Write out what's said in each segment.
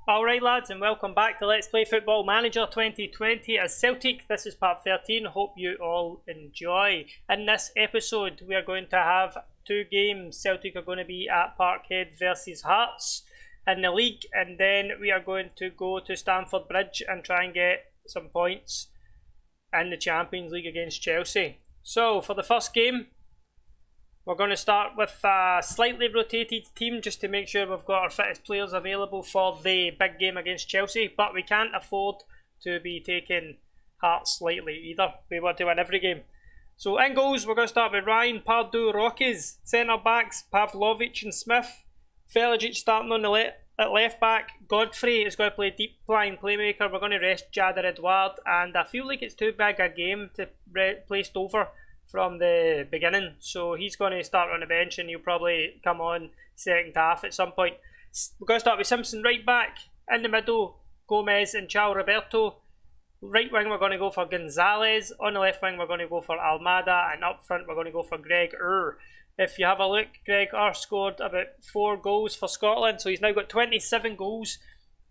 Alright lads, and welcome back to Let's Play Football Manager 2020 as Celtic. This is part 13, hope you all enjoy. In this episode we are going to have two games. Celtic are going to be at Parkhead versus Hearts in the league, and then we are going to go to Stamford Bridge and try and get some points in the Champions League against Chelsea. So for the first game, we're going to start with a slightly rotated team just to make sure we've got our fittest players available for the big game against Chelsea. But we can't afford to be taking Hearts lightly either. We want to win every game. So in goals, we're going to start with Ryan, Pardew, Rockies. Centre backs, Pavlovic and Smith. Velijic starting on the at left back. Godfrey is going to play deep line playmaker. We're going to rest Jadder Edouard. And I feel like it's too big a game to place over from the beginning, so he's going to start on the bench and he'll probably come on second half at some point. We're going to start with Simpson right back. In the middle, Gomez and Chao Roberto. Right wing we're going to go for Gonzalez. On the left wing we're going to go for Almada, and up front we're going to go for Greg Ur. If you have a look, Greg Ur scored about 4 goals for Scotland, so he's now got 27 goals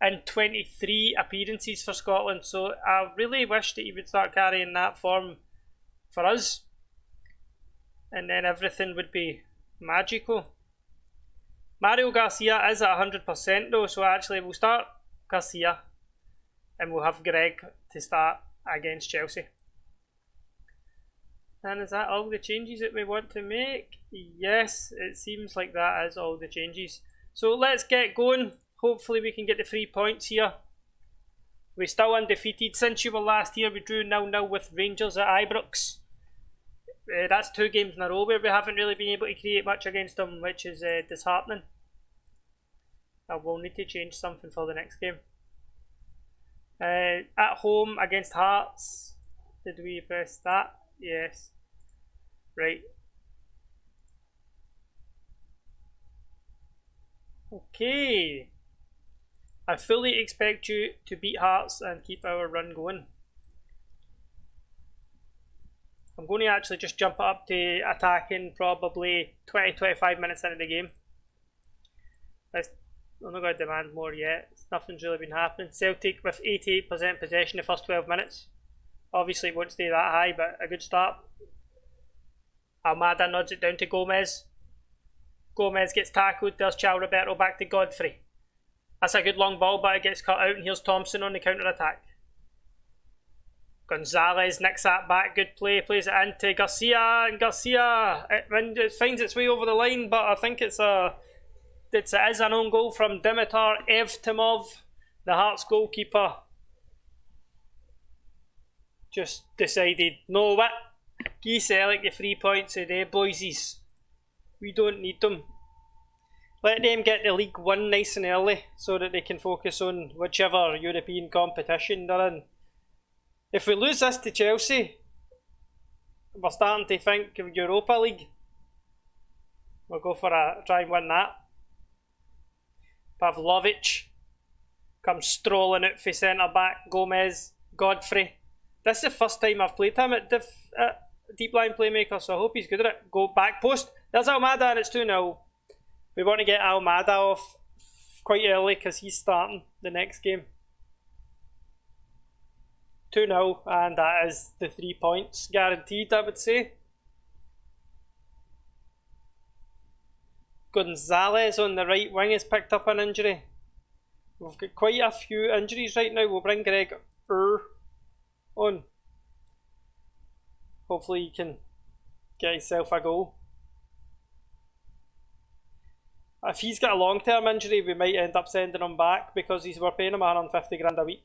and 23 appearances for Scotland, so I really wish that he would start carrying that form for us, and then everything would be magical. Mario Garcia is at 100% though, so actually we'll start Garcia and we'll have Greg to start against Chelsea. And is that all the changes that we want to make? Yes, it seems like that is all the changes. So let's get going. Hopefully we can get the 3 points here. We're still undefeated. Since you were last here, we drew 0-0 with Rangers at Ibrox. That's 2 games in a row where we haven't really been able to create much against them, which is disheartening. I will need to change something for the next game. At home against Hearts. Did we press that? Yes. Right. Okay. I fully expect you to beat Hearts and keep our run going. I'm going to actually just jump up to attacking probably 20-25 minutes into the game. I'm not going to demand more yet. Nothing's really been happening. Celtic with 88% possession the first 12 minutes. Obviously it won't stay that high, but a good start. Almada nods it down to Gomez. Gomez gets tackled. There's Chao Roberto back to Godfrey. That's a good long ball, but it gets cut out, and here's Thompson on the counter-attack. Gonzalez nicks that back, good play, plays it into Garcia, and Garcia it finds its way over the line, but I think it is an own goal from Dimitar Evtimov, the Hearts goalkeeper. Just decided, no what, give Celtic the 3 points today, boysies. We don't need them. Let them get the League One nice and early so that they can focus on whichever European competition they're in. If we lose this to Chelsea, we're starting to think of Europa League. We'll go for try and win that. Pavlovic comes strolling out for centre back. Gomez, Godfrey. This is the first time I've played him at deep line playmaker, so I hope he's good at it. Go back post. There's Almada and it's 2-0. We want to get Almada off quite early because he's starting the next game. 2-0, and that is the 3 points guaranteed, I would say. Gonzalez on the right wing has picked up an injury. We've got quite a few injuries right now. We'll bring Greg Ur on. Hopefully he can get himself a goal. If he's got a long-term injury, we might end up sending him back because we're paying him 150 grand a week.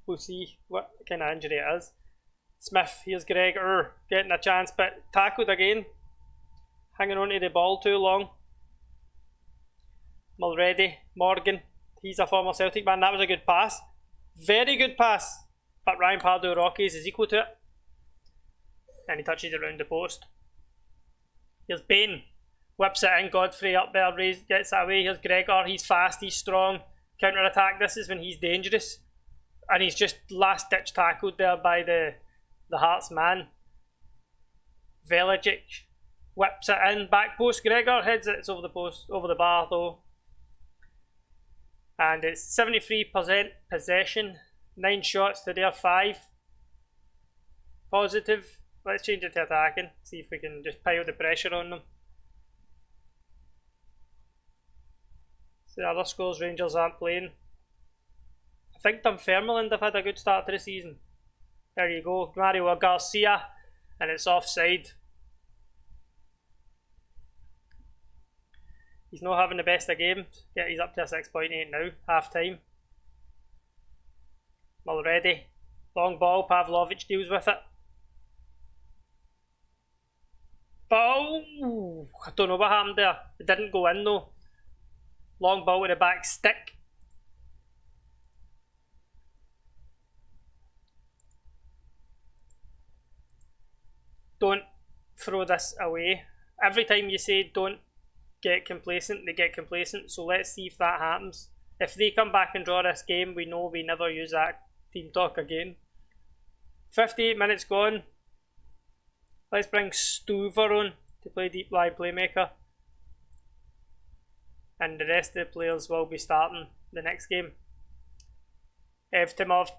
We'll see what kind of injury it is. Smith, here's Greg Ur getting a chance, but tackled again. Hanging on to the ball too long. Mulready, Morgan, he's a former Celtic man. That was a good pass. Very good pass. But Ryan Pardew Rockies is equal to it. And he touches it around the post. Here's Bain. Whips it in. Godfrey up there, gets it away. Here's Greg Ur, he's fast, he's strong. Counter attack, this is when he's dangerous. And he's just last ditch tackled there by the Hearts man. Velijic whips it in, back post, Gregor heads it, it's over the post, over the bar though. And it's 73% possession, 9 shots to their 5. Positive. Let's change it to attacking, see if we can just pile the pressure on them. So the other scores Rangers aren't playing. I think Dunfermline have had a good start to the season. There you go, Mario Garcia, and it's offside. He's not having the best of games. Yeah, he's up to a 6.8 now, half time. Already. Long ball, Pavlovic deals with it. Oh, I don't know what happened there. It didn't go in though. Long ball with a back stick. Don't throw this away. Every time you say don't get complacent, they get complacent. So let's see if that happens. If they come back and draw this game, we know we never use that team talk again. 58 minutes gone. Let's bring Stuver on to play deep line playmaker. And the rest of the players will be starting the next game. Evtimov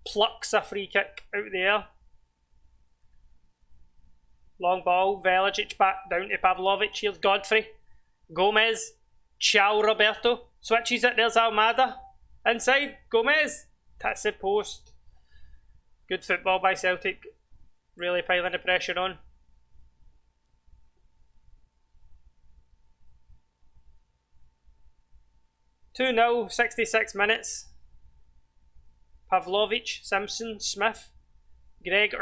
plucks a free kick out there. Long ball, Velicic back down to Pavlovic. Here's Godfrey. Gomez. Ciao Roberto. Switches it, there's Almada. Inside, Gomez. That's the post. Good football by Celtic. Really piling the pressure on. (2-0), 66 minutes. Pavlovic, Simpson, Smith. Greg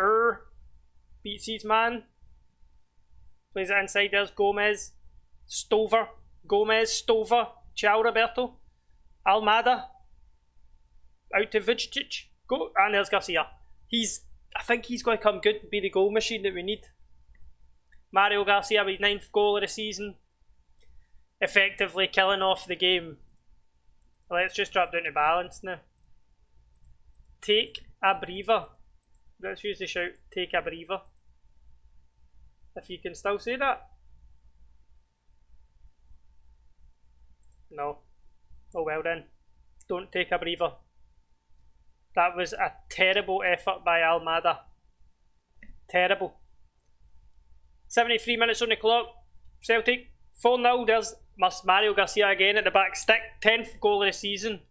beats his man. Plays it inside, there's Gomez. Stover. Gomez, Stover. Ciao Roberto. Almada. Out to Vujicic. Go. And there's Garcia. I think he's going to come good and be the goal machine that we need. Mario Garcia with his 9th goal of the season. Effectively killing off the game. Let's just drop down to balance now. Take a breather. Let's use the shout, take a breather. If you can still say that. No. Oh well then. Don't take a breather. That was a terrible effort by Almada. Terrible. 73 minutes on the clock. Celtic 4-0. There's Mario Garcia again at the back stick. 10th goal of the season.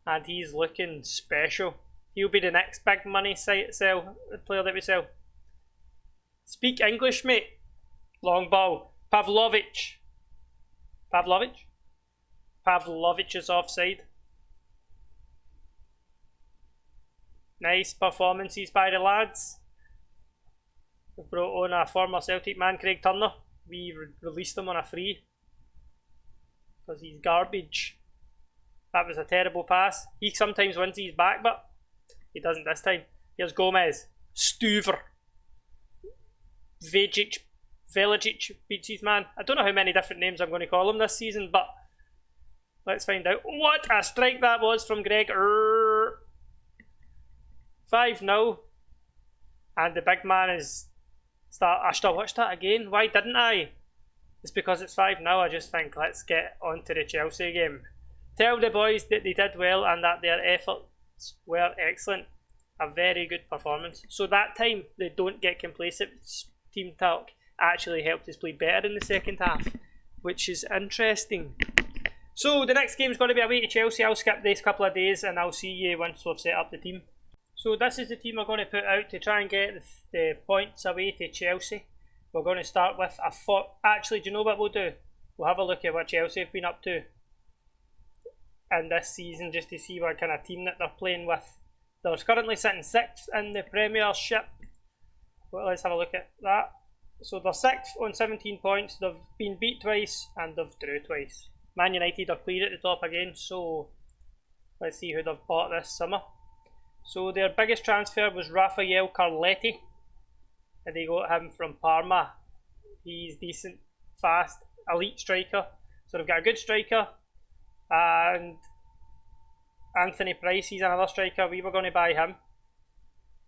And he's looking special. He'll be the next big money player that we sell. Speak English, mate. Long ball. Pavlovic. Pavlovic is offside. Nice performances by the lads. We've brought on a former Celtic man, Craig Turner. We released him on a free because he's garbage. That was a terrible pass. He sometimes wins his back, but he doesn't this time. Here's Gomez. Stuver. Velicic beats his man. I don't know how many different names I'm going to call him this season, but let's find out. What a strike that was from Greg. 5-0. And the big man is... I should have watched that again. Why didn't I? It's because it's 5-0. I just think let's get on to the Chelsea game. Tell the boys that they did well and that their efforts were excellent. A very good performance. So that time they don't get complacent. Team talk actually helped us play better in the second half, which is interesting. So the next game is going to be away to Chelsea. I'll skip this couple of days and I'll see you once we've set up the team. So this is the team we're going to put out to try and get the points away to Chelsea. We're going to start with a actually, do you know what we'll do? We'll have a look at what Chelsea have been up to in this season just to see what kind of team that they're playing with. They're currently sitting 6th in the Premiership. Well, let's have a look at that. So they're 6th on 17 points. They've been beat twice and they've drew twice. Man United are clear at the top again, so let's see who they've bought this summer. So their biggest transfer was Rafael Carletti, and they got him from Parma. He's decent, fast, elite striker. So they've got a good striker, and Anthony Price, he's another striker. We were going to buy him.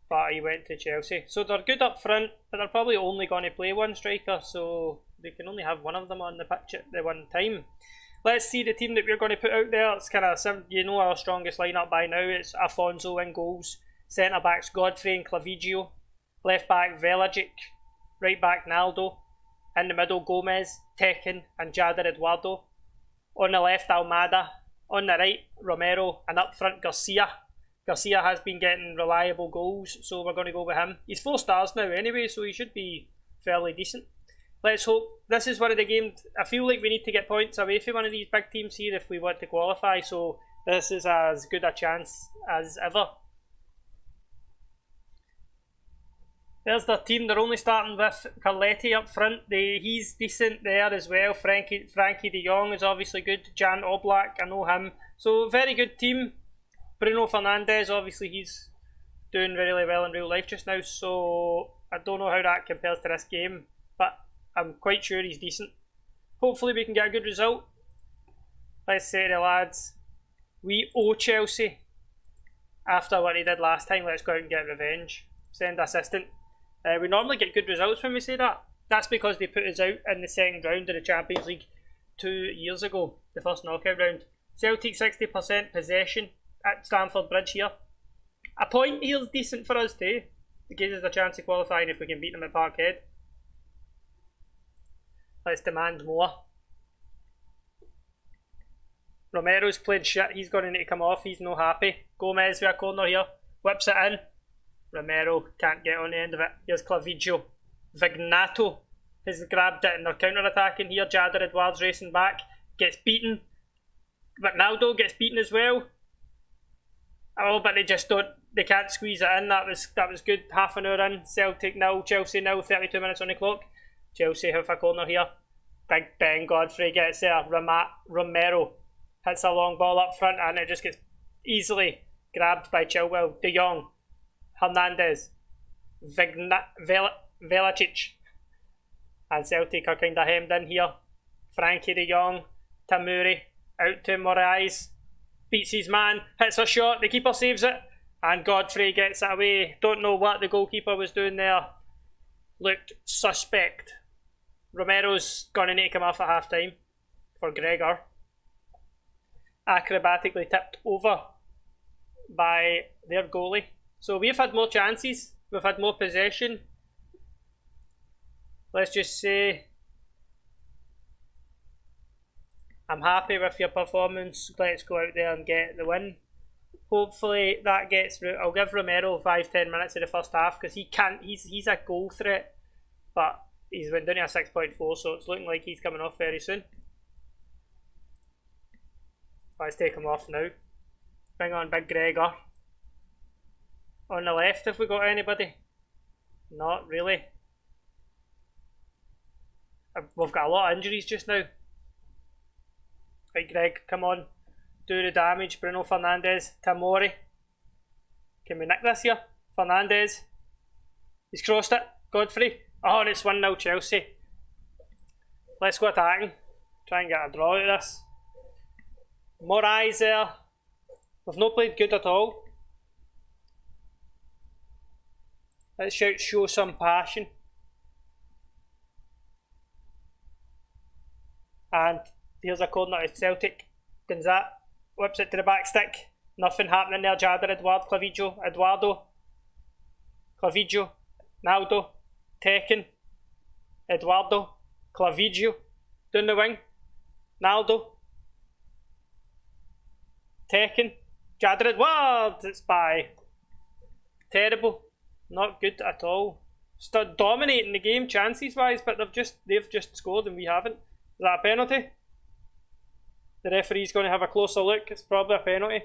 but he went to Chelsea. So they're good up front, but they're probably only going to play one striker, so they can only have one of them on the pitch at the one time. Let's see the team that we're going to put out there. It's kind of you know our strongest lineup by now. It's Afonso in goals, centre backs Godfrey and Clavijo, left back Velajic, right back Naldo, in the middle Gomez, Tekin and Jader Eduardo, on the left Almada, on the right Romero, and up front Garcia. Garcia has been getting reliable goals, so we're going to go with him. He's 4 stars now anyway, so he should be fairly decent. Let's hope. This is one of the games. I feel like we need to get points away from one of these big teams here if we want to qualify, so this is as good a chance as ever. There's their team. They're only starting with Carletti up front. He's decent there as well. Frankie de Jong is obviously good. Jan Oblak, I know him. So very good team. Bruno Fernandes, obviously he's doing really well in real life just now. So I don't know how that compares to this game, but I'm quite sure he's decent. Hopefully we can get a good result. Let's say the lads, we owe Chelsea. After what he did last time, let's go out and get revenge. Send assistant. We normally get good results when we say that. That's because they put us out in the second round of the Champions League 2 years ago, the first knockout round. Celtic 60% possession at Stamford Bridge here. A point here is decent for us too. It gives us a chance of qualifying if we can beat them at Parkhead. Let's demand more. Romero's played shit. He's going to need to come off. He's no happy. Gomez with a corner here. Whips it in. Romero can't get on the end of it. Here's Clavijo. Vignato has grabbed it and they're counter-attacking here. Jader Edwards racing back. Gets beaten. Ronaldo gets beaten as well. Oh, but they just don't. They can't squeeze it in. That was good. Half an hour in. Celtic 0, Chelsea 0. 32 minutes on the clock. Chelsea have a corner here. Big Ben Godfrey gets there. Romero hits a long ball up front and it just gets easily grabbed by Chilwell. De Jong. Hernandez, Velacic, and Celtic are kind of hemmed in here. Frankie de Jong, Tamuri, out to Moraes, beats his man, hits a shot, the keeper saves it, and Godfrey gets it away. Don't know what the goalkeeper was doing there. Looked suspect. Romero's going to need to come off at half time for Gregor. Acrobatically tipped over by their goalie. So we've had more chances, we've had more possession. Let's just say I'm happy with your performance. Let's go out there and get the win. Hopefully that gets through. I'll give Romero 5-10 minutes of the first half because he's a goal threat, but he's went down to a 6.4, so it's looking like he's coming off very soon. Let's take him off now. Bring on Big Gregor. On the left, have we got anybody? Not really. We've got a lot of injuries just now. Right, Greg, come on. Do the damage. Bruno Fernandes, Tamori. Can we nick this here? Fernandes. He's crossed it. Godfrey. Oh, and it's 1-0 Chelsea. Let's go attacking. Try and get a draw out of this. More eyes there. We've not played good at all. Let's show some passion. And here's a corner to Celtic. Gonzat whips it to the back stick. Nothing happening there. Jader, Eduardo. Clavijo. Naldo. Tekin. Eduardo. Clavijo. Down the wing. Naldo. Tekin. Jader Eduardo. It's by. Terrible. Not good at all. Still dominating the game chances wise, but they've just scored and we haven't. Is that a penalty? The referee's going to have a closer look. It's probably a penalty.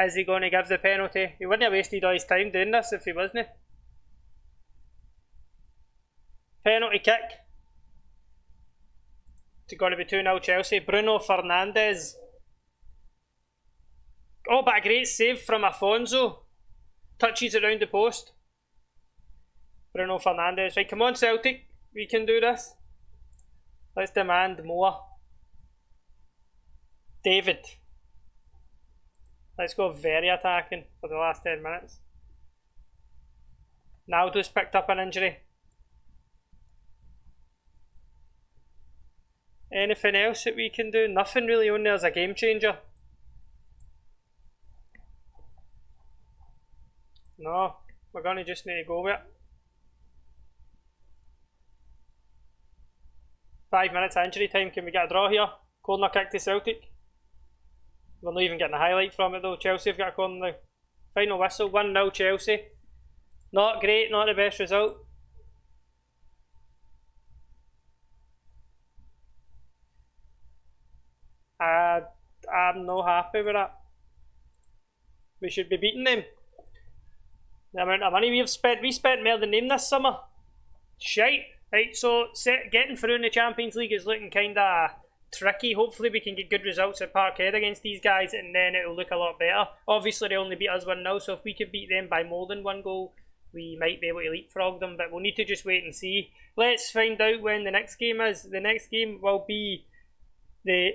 Is he going to give the penalty? He wouldn't have wasted all his time doing this if he wasn't. Penalty kick. It's going to be 2-0 Chelsea. Bruno Fernandes. Oh, but a great save from Afonso. Touches it round the post. Bruno Fernandes. Right, come on Celtic. We can do this. Let's demand more. David. Let's go very attacking for the last 10 minutes. Naldo's picked up an injury. Anything else that we can do? Nothing really on there as a game changer. No, we're going to just need to go with it. 5 minutes injury time. Can we get a draw here? Corner kick to Celtic. We're not even getting a highlight from it though. Chelsea have got a corner now. Final whistle, 1-0 Chelsea. Not great, not the best result. I'm not happy with that. We should be beating them. The amount of money we spent more than them this summer. Shite. Right, so getting through in the Champions League is looking kind of tricky. Hopefully we can get good results at Parkhead against these guys and then it'll look a lot better. Obviously they only beat us 1-0, so if we could beat them by more than 1 goal, we might be able to leapfrog them, but we'll need to just wait and see. Let's find out when the next game is. The next game will be the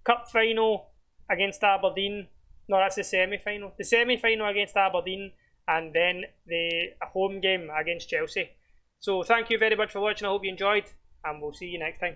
Cup final against Aberdeen. No, that's the semi-final. The semi-final against Aberdeen and then the home game against Chelsea. So thank you very much for watching. I hope you enjoyed and we'll see you next time.